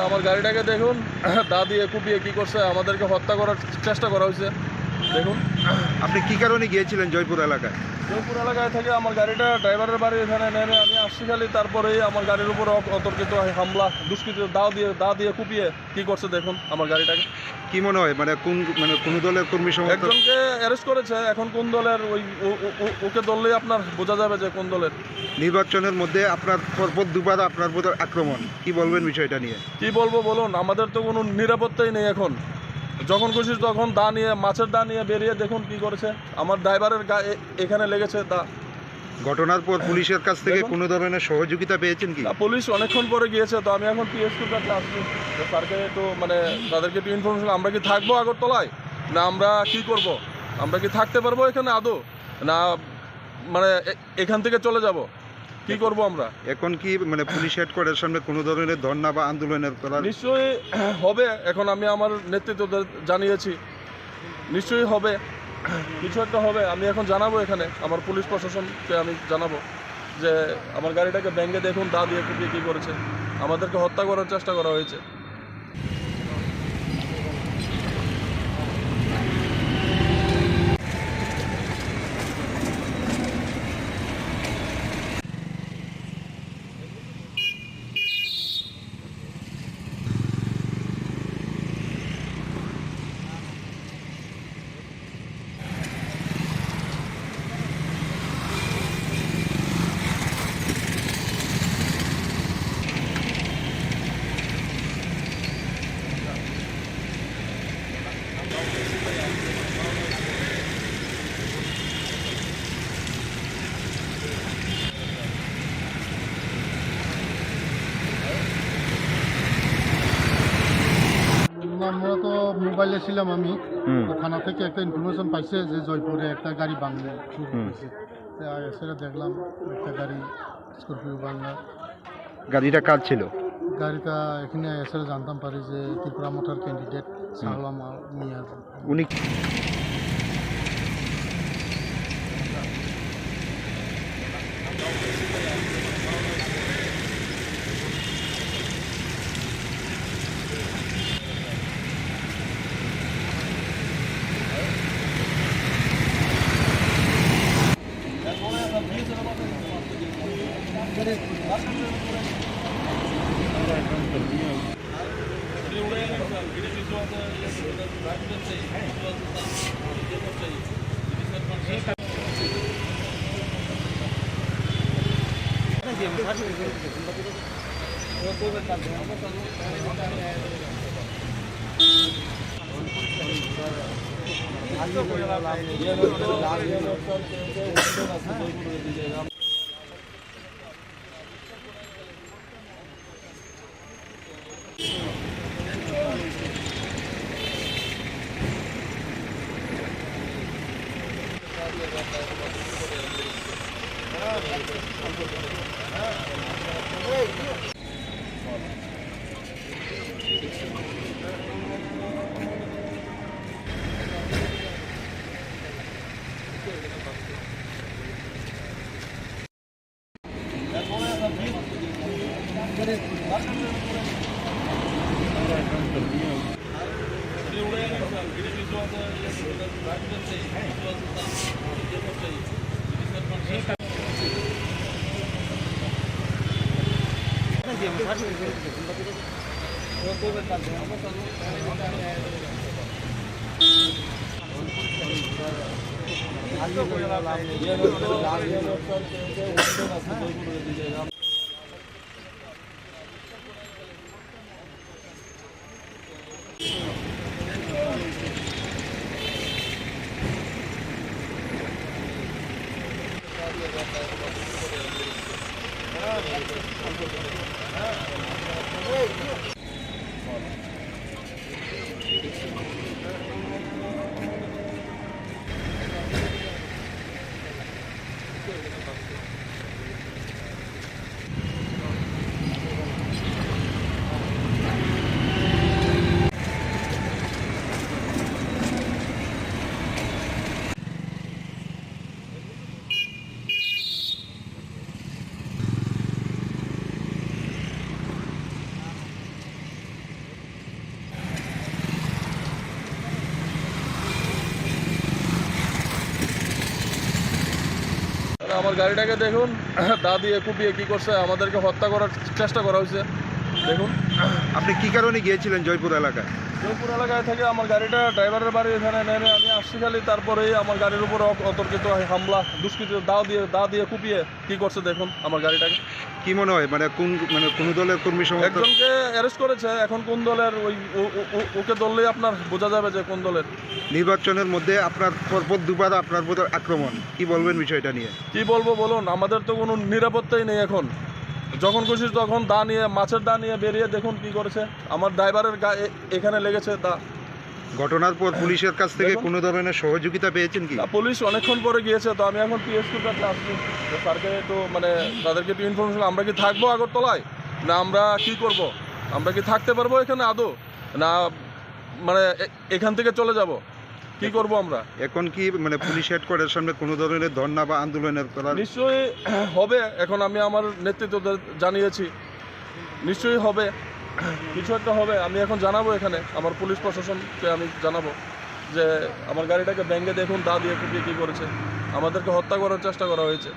আমার গাড়িটাকে দেখুন, দা দিয়ে কুপিয়ে কি করছে, আমাদেরকে হত্যা করার চেষ্টা করা হয়েছে। দেখুন, আপনি কি কারণে গিয়েছিলেন জয়পুর এলাকায়? জয়পুর এলাকায় থেকে আমার গাড়িটা ড্রাইভারের বাড়ি এখানে নেমে আমি আসছি খালি, তারপরেই আমার গাড়ির উপর অতর্কিত হামলা, দুষ্কৃত দা দিয়ে কুপিয়ে কি করছে দেখুন আমার গাড়িটাকে। কি মনে হয় কোন দলের কর্মী সমর্থক? একজনকে অ্যারেস্ট করেছে, এখন কোন দলের ওকে ধরলেই আপনার বোঝা যাবে যে কোন দলের। নির্বাচনের মধ্যে আপনার পরপর দুবার আপনার উপর আক্রমণ, কি বলবেন বিষয়টা নিয়ে? কি বলবো বলুন, আমাদের তো কোনো নিরাপত্তাই নেই এখন। যখন খুশি তখন দা নিয়ে, মাছের দা নিয়ে বেরিয়ে দেখুন কি করেছে। আমার ড্রাইভারের গায়ে এখানে লেগেছে দা। ঘটনার পর পুলিশের কাছ থেকে কোনো ধরনের সহযোগিতা পেয়েছেন কি? পুলিশ অনেকক্ষণ পরে গিয়েছে, তো আমি এখন পিএসকির কাছে আসছি। স্যারকে একটু তাদেরকে একটু ইনফরমেশন, আমরা কি থাকবো আগরতলায়, না আমরা কি করব, আমরা কি থাকতে পারবো এখানে আদৌ, না এখান থেকে চলে যাব, কি করব আমরা এখন? কি পুলিশ হেডকোয়ার্টারের সামনে কোনো ধরনের ধর্ণা বা আন্দোলনের করার? নিশ্চয়ই হবে। এখন আমি আমার নেতৃত্বদের জানিয়েছি, নিশ্চয়ই হবে, কিছু একটা হবে। আমি এখন জানাবো, এখানে আমার পুলিশ প্রশাসনকে আমি জানাবো যে আমার গাড়িটাকে ব্যাঙ্গে দেখুন দা দিয়ে কুপিয়ে কী করেছে, আমাদেরকে হত্যা করার চেষ্টা করা হয়েছে। মূলত মোবাইলে ছিলাম আমি, ওখানা থেকে একটা ইনফরমেশন পাইছে যে জয়পুরে একটা গাড়ি ভাঙলে শুরু হয়েছে। সেটা দেখলাম, একটা গাড়ি স্করপিও ভাঙলা। গাড়িটা কার ছিল? গাড়িটা এখানে এসে জানতাম পারি যে ত্রিপুরা মোটর ক্যান্ডিডেট সাহলা মিয়ার। উনি আমার গাড়িটাকে দেখুন, দা দিয়ে কুপিয়ে কি করছে, আমাদেরকে হত্যা করার চেষ্টা করা হয়েছে। দেখুন, আপনি কি কারণে গিয়েছিলেন জয়পুর এলাকায়? জয়পুর এলাকায় থেকে আমার গাড়িটা ড্রাইভারের বাড়ি এখানে নেমে আমি আসছি খালি, তারপরেই আমার গাড়ির উপর অতর্কিত হামলা, দুষ্কৃতী দা দিয়ে কুপিয়ে কি করছে দেখুন আমার গাড়িটাকে। কি মনে হয় কোন দলের কর্মী সমর্থক? একজনকে অ্যারেস্ট করেছে, এখন কোন দলের ওকে ধরলেই আপনার বোঝা যাবে যে কোন দলের। নির্বাচনের মধ্যে আপনার পরপর দুবার আপনার উপর আক্রমণ, কি বলবেন বিষয়টা নিয়ে? কি বলবো বলুন, আমাদের তো কোনো নিরাপত্তাই নেই এখন। যখন খুশি তখন দা নিয়ে, মাছের দা নিয়ে বেরিয়ে দেখুন কি করেছে। আমার ড্রাইভারের এখানে লেগেছে দা। ঘটনার পর পুলিশের কাছ থেকে কোনো ধরনের সহযোগিতা পেয়েছেন কি? পুলিশ অনেকক্ষণ পরে গিয়েছে, তো আমি এখন পিএসকির কাছে আসছি, স্যারকে একটু তাদেরকে একটু ইনফরমেশন, আমরা কি থাকবো আগরতলায়, না আমরা কি করব, আমরা কি থাকতে পারবো এখানে আদৌ, না এখান থেকে চলে যাব, কি করব আমরা এখন? কি পুলিশ হেডকোয়ার্টারের সামনে কোনো ধরনের ধর্ণা বা আন্দোলনের করার? নিশ্চয়ই হবে। এখন আমি আমার নেতৃত্বদের জানিয়েছি, নিশ্চয়ই হবে, কিছু একটা হবে। আমি এখন জানাবো, এখানে আমার পুলিশ প্রশাসনকে আমি জানাবো যে আমার গাড়িটাকে ব্যাঙ্গে দেখুন দা দিয়ে কুপিয়ে কী করেছে, আমাদেরকে হত্যা করার চেষ্টা করা হয়েছে।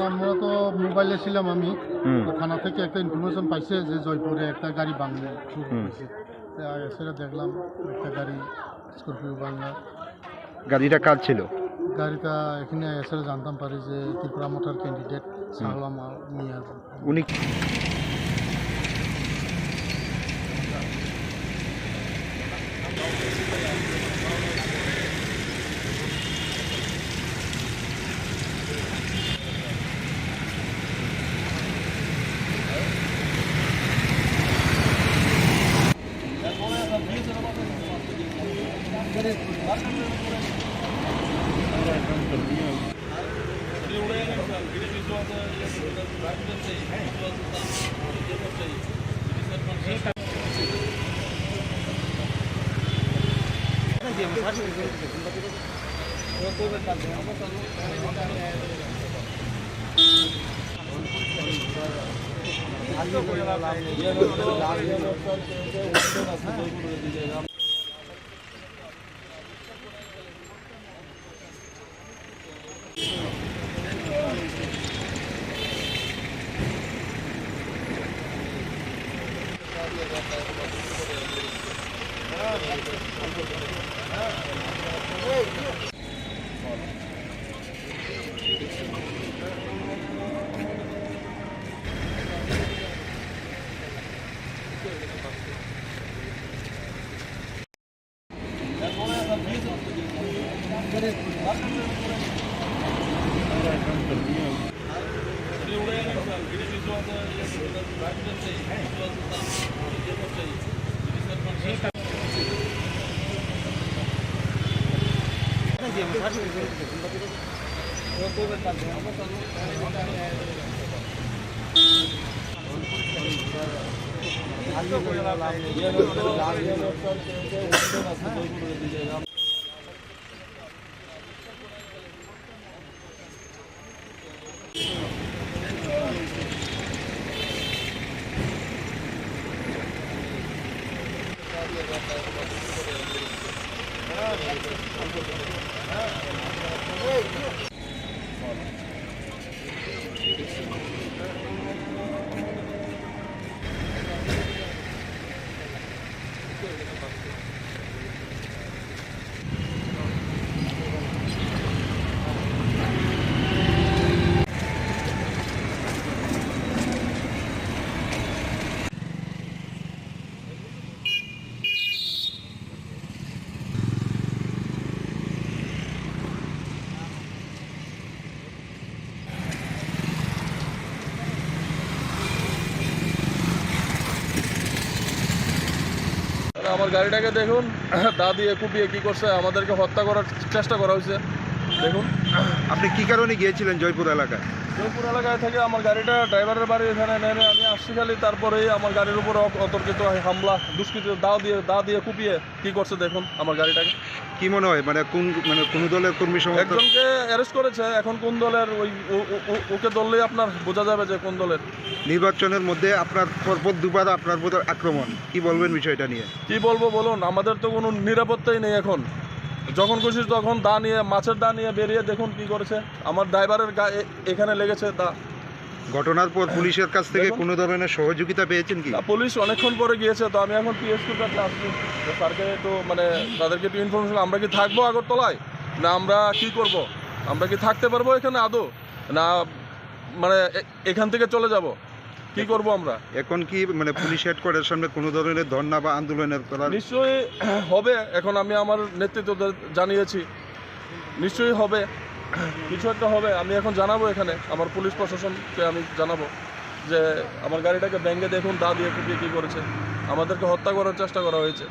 আমরা তো মোবাইলে ছিলাম আমি, তো থানা থেকে একটা ইনফরমেশন পাইছে যে জয়পুরে একটা গাড়ি ভাঙলে শুরু হয়েছে। সেটা দেখলাম, একটা গাড়ি স্করপিও ভাঙা। গাড়িটা কার ছিল? গাড়িটা এখানে এসে জানতাম পারি যে ত্রিপুরা মোটর ক্যান্ডিডেট সাহলাম মিয়া। উনি আমার গাড়িটাকে দেখুন, দা দিয়ে কুপিয়ে কি করছে, আমাদেরকে হত্যা করার চেষ্টা করা হয়েছে। দেখুন, আপনি কি কারণে গিয়েছিলেন জয়পুর এলাকায়? জয়পুর এলাকায় থেকে আমার গাড়িটা ড্রাইভারের বাড়ি এখানে নেমে আমি আসছি খালি, তারপরেই আমার গাড়ির উপর অতর্কিত হামলা, দুষ্কৃত দা দিয়ে কুপিয়ে কি করছে দেখুন আমার গাড়িটাকে। কি মনে হয় কোন দলের কর্মী সমর্থক? একজনকে অ্যারেস্ট করেছে, এখন কোন দলের ওকে ধরলেই আপনার বোঝা যাবে যে কোন দলের। নির্বাচনের মধ্যে আপনার পরপর দুবার আপনার উপর আক্রমণ, কি বলবেন বিষয়টা নিয়ে? কি বলবো বলুন, আমাদের তো কোনো নিরাপত্তাই নেই এখন। যখন খুশি তখন দা নিয়ে, মাছের দা নিয়ে বেরিয়ে দেখুন কি করেছে। আমার ড্রাইভারের এখানে লেগেছে দা। ঘটনার পর পুলিশের কাছ থেকে কোনো ধরনের সহযোগিতা পেয়েছেন কি? পুলিশ অনেকক্ষণ পরে গিয়েছে, তো আমি এখন পিএসকির কাছে আসছি, স্যারকে একটু তাদেরকে একটু ইনফরমেশন, আমরা কি থাকবো আগরতলায়, না আমরা কি করব, আমরা কি থাকতে পারবো এখানে আদৌ, না এখান থেকে চলে যাব, কি করব আমরা এখন? কি পুলিশ হেডকোয়ার্টারের সামনে কোনো ধরনের ধর্ণা বা আন্দোলনের করার? নিশ্চয়ই হবে। এখন আমি আমার নেতৃত্বদের জানিয়েছি, নিশ্চয়ই হবে, কিছু একটা হবে। আমি এখন জানাবো, এখানে আমার পুলিশ প্রশাসনকে আমি জানাবো যে আমার গাড়িটাকে ব্যাঙ্গে দেখুন দা দিয়ে কুপিয়ে কী করেছে, আমাদেরকে হত্যা করার চেষ্টা করা হয়েছে।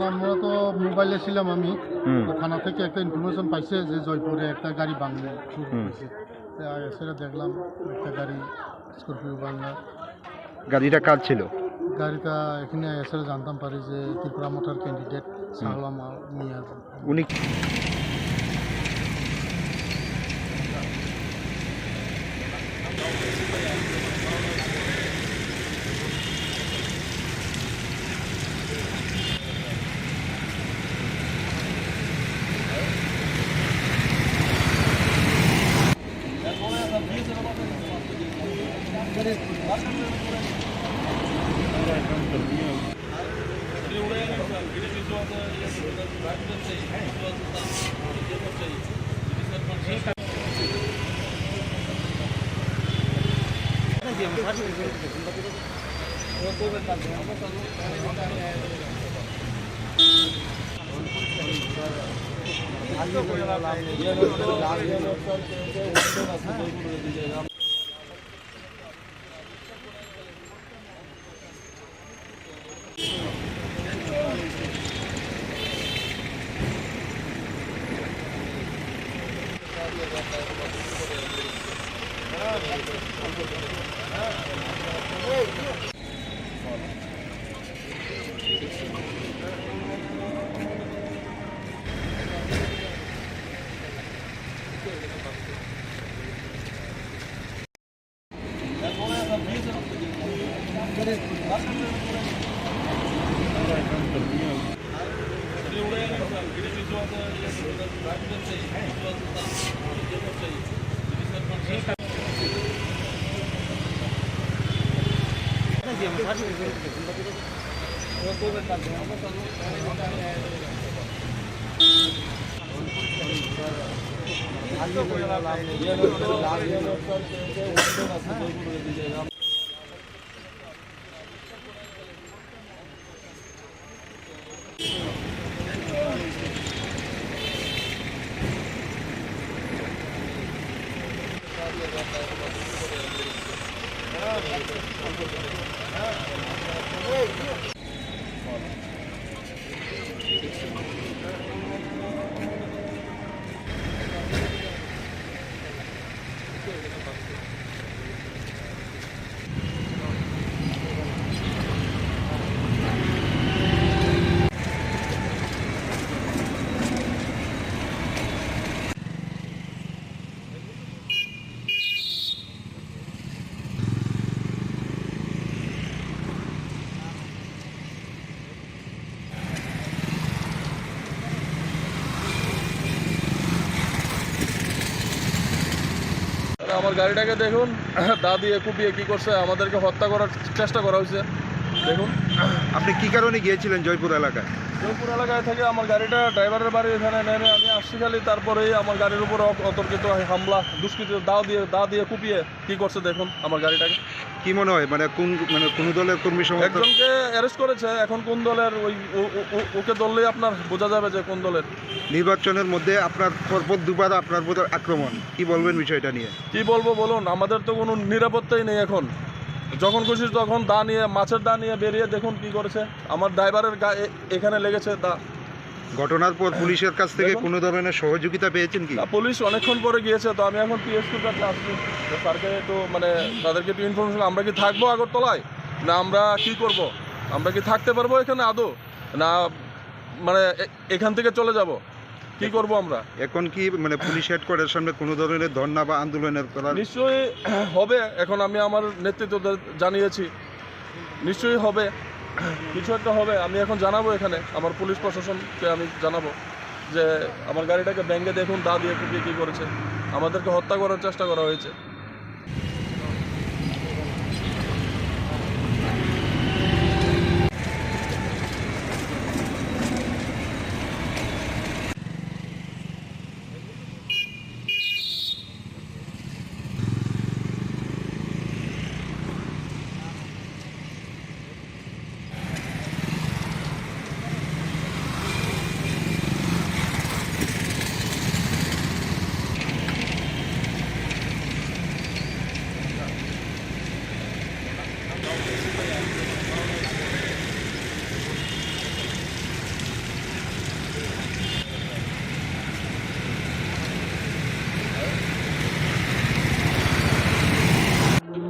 আমরা তো মোবাইলে ছিলাম আমি, তো থানা থেকে একটা ইনফরমেশন পাইছে যে জয়পুরে একটা গাড়ি ভাঙলে শুরু হয়েছে। সেটা দেখলাম, একটা গাড়ি স্করপিও ভাঙা। গাড়িটা কার ছিল? গাড়িটা এখানে এসে জানতাম পারি যে ত্রিপুরা মোটর ক্যান্ডিডেট সাহলাম মিয়া। উনি আমার গাড়িটাকে দেখুন, দা দিয়ে কুপিয়ে কি করছে, আমাদেরকে হত্যা করার চেষ্টা করা হয়েছে। দেখুন, আপনি কি কারণে গিয়েছিলেন জয়পুর এলাকায়? জয়পুর এলাকায় থেকে আমার গাড়িটা ড্রাইভারের বাড়ি এখানে নেমে আমি আসছি খালি, তারপরেই আমার গাড়ির উপর অতর্কিত হামলা, দুষ্কৃত দা দিয়ে কুপিয়ে কি করছে দেখুন আমার গাড়িটাকে। কি মনে হয় মানে কোন দলের কর্মী সমর্থক? একজনকে অ্যারেস্ট করেছে, এখন কোন দলের ওকে ধরলেই আপনার বোঝা যাবে যে কোন দলের। নির্বাচনের মধ্যে আপনার পরপর দুবার আপনার উপর আক্রমণ, কি বলবেন বিষয়টা নিয়ে? কি বলবো বলুন, আমাদের তো কোনো নিরাপত্তাই নেই এখন। যখন খুশি তখন দা নিয়ে, মাছের দা নিয়ে বেরিয়ে দেখুন কি করেছে। আমার ড্রাইভারের গায়ে এখানে লেগেছে দা। ঘটনার পর পুলিশের কাছ থেকে কোনো ধরনের সহযোগিতা পেয়েছেন কি? পুলিশ অনেকক্ষণ পরে গিয়েছে, তো আমি এখন পিএসকির কাছে আসছি। স্যারকে একটু মানে তাদেরকে একটু ইনফরমেশন, আমরা কি থাকবো আগরতলায়, না আমরা কি করব, আমরা কি থাকতে পারবো এখানে আদৌ, না মানে এখান থেকে চলে যাব, কি করব আমরা এখন? কি মানে পুলিশ হেডকোয়ার্টারের সামনে কোনো ধরনের ধর্ণা বা আন্দোলনের করার? নিশ্চয়ই হবে। এখন আমি আমার নেতৃত্বদের জানিয়েছি, নিশ্চয়ই হবে, কিছু একটা হবে। আমি এখন জানাবো, এখানে আমার পুলিশ প্রশাসনকে আমি জানাবো যে আমার গাড়িটাকে ব্যাঙ্গে দেখুন দা দিয়ে কুপিয়ে কী করেছে, আমাদেরকে হত্যা করার চেষ্টা করা হয়েছে।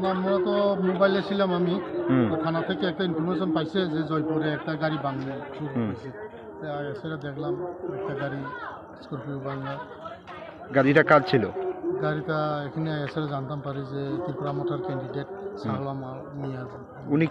না, মূলত মোবাইলে ছিলাম আমি, তো থানা থেকে একটা ইনফরমেশন পাইছে যে জয়পুরে একটা গাড়ি ভাঙলে শুরু হয়েছে। সেটা দেখলাম, একটা গাড়ি স্করপিও ভাঙা। গাড়িটা কার ছিল? গাড়িটা এখানে এসে জানতাম পারি যে ত্রিপুরা মোটর ক্যান্ডিডেট সাহলাম মিয়া। উনি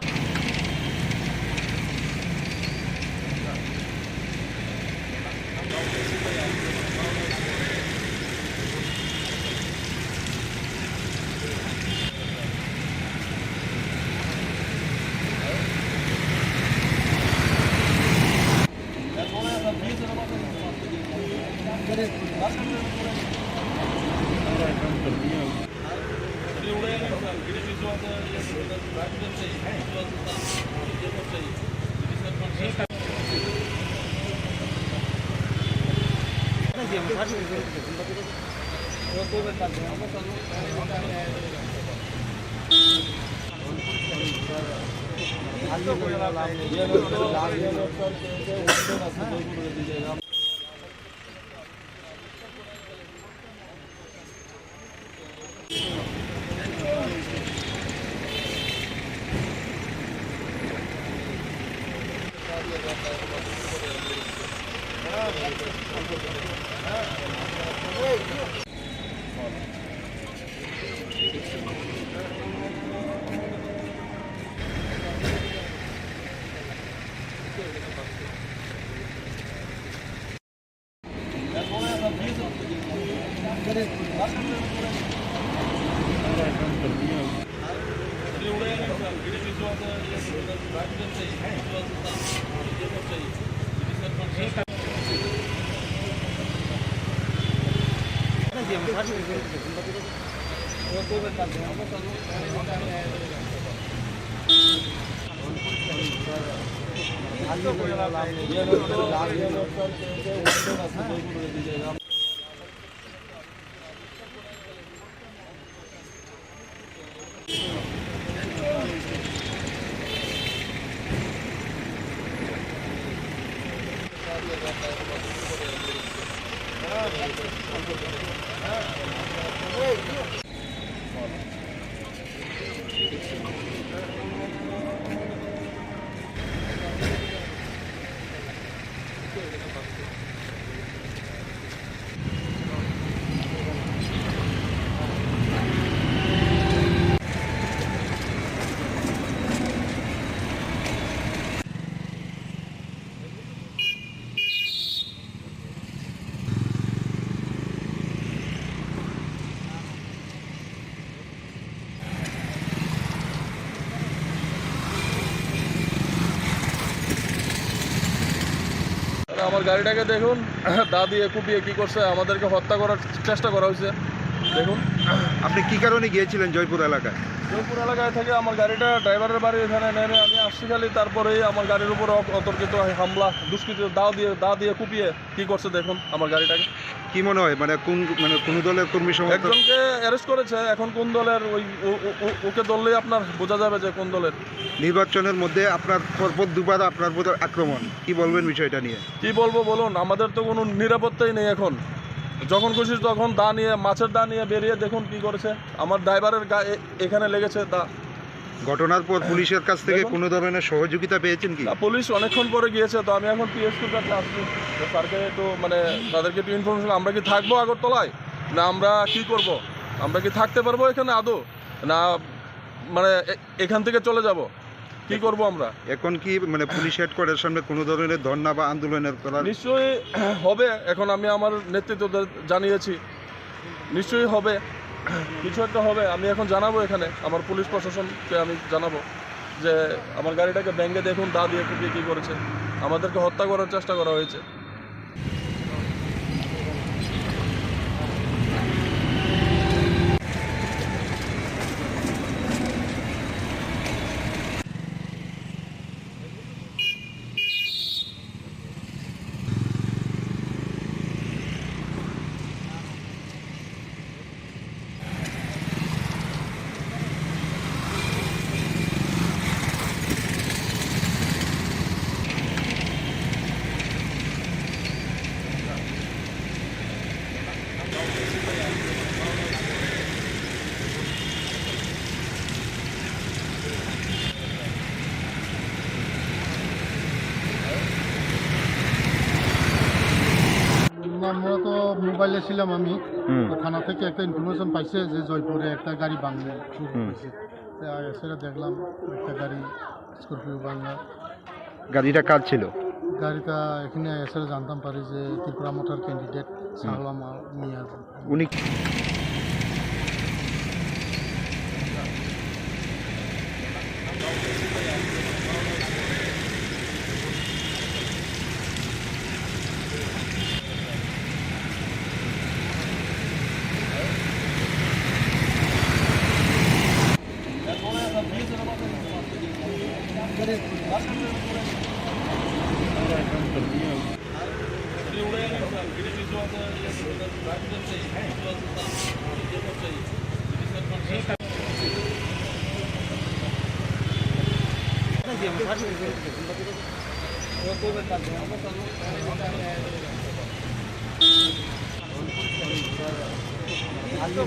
আমার গাড়িটাকে দেখুন, দা দিয়ে কুপিয়ে কি করছে, আমাদেরকে হত্যা করার চেষ্টা করা হয়েছে। দেখুন, আপনি কি কারণে গিয়েছিলেন জয়পুর এলাকায়? জয়পুর এলাকায় থেকে আমার গাড়িটা ড্রাইভারের বাড়ি এখানে নেমে আমি আসছি খালি, তারপরেই আমার গাড়ির উপর অতর্কিত হামলা, দুষ্কৃত দা দিয়ে কুপিয়ে কি করছে দেখুন আমার গাড়িটাকে। কি মনে হয় মানে কোন দলের কর্মী সমর্থক? একজনকে অ্যারেস্ট করেছে, এখন কোন দলের ওকে ধরলেই আপনার বোঝা যাবে যে কোন দলের। নির্বাচনের মধ্যে আপনার পরপর দুবার আপনার উপর আক্রমণ, কি বলবেন বিষয়টা নিয়ে? কি বলবো বলুন, আমাদের তো কোনো নিরাপত্তাই নেই এখন। যখন খুশি তখন দা নিয়ে, মাছের দা নিয়ে বেরিয়ে দেখুন কি করেছে। আমার ড্রাইভারের গায়ে এখানে লেগেছে দা। ঘটনার পর পুলিশের কাছ থেকে কোনো ধরনের সহযোগিতা পেয়েছেন কি? পুলিশ অনেকক্ষণ পরে গিয়েছে, তো আমি এখন পিএসকির কাছে আসছি। তো স্যারকে একটু মানে তাদেরকে একটু ইনফরমেশন, আমরা কি থাকবো আগরতলায়, না আমরা কি করব, আমরা কি থাকতে পারবো এখানে আদৌ, না মানে এখান থেকে চলে যাব, কি করব আমরা এখন? কি মানে পুলিশ হেডকোয়ার্টারের সামনে কোনো ধরনের ধর্ণা বা আন্দোলনের করার? নিশ্চয়ই হবে। এখন আমি আমার নেতৃত্বদের জানিয়েছি, নিশ্চয়ই হবে, কিছু একটা হবে। আমি এখন জানাবো, এখানে আমার পুলিশ প্রশাসনকে আমি জানাবো যে আমার গাড়িটাকে ব্যাঙ্গে দেখুন দা দিয়ে কুপিয়ে কী করেছে, আমাদেরকে হত্যা করার চেষ্টা করা হয়েছে। না, মূলত মোবাইলে ছিলাম আমি, তো থানা থেকে একটা ইনফরমেশন পাইছে যে জয়পুরে একটা গাড়ি ভাঙলে শুরু হয়েছে। সেটা দেখলাম, একটা গাড়ি স্করপিও ভাঙা। গাড়িটা কার ছিল? গাড়িটা এখানে এসে জানতাম পারি যে ত্রিপুরা মোটর ক্যান্ডিডেট সাহলাম মিয়া। উনি আজকে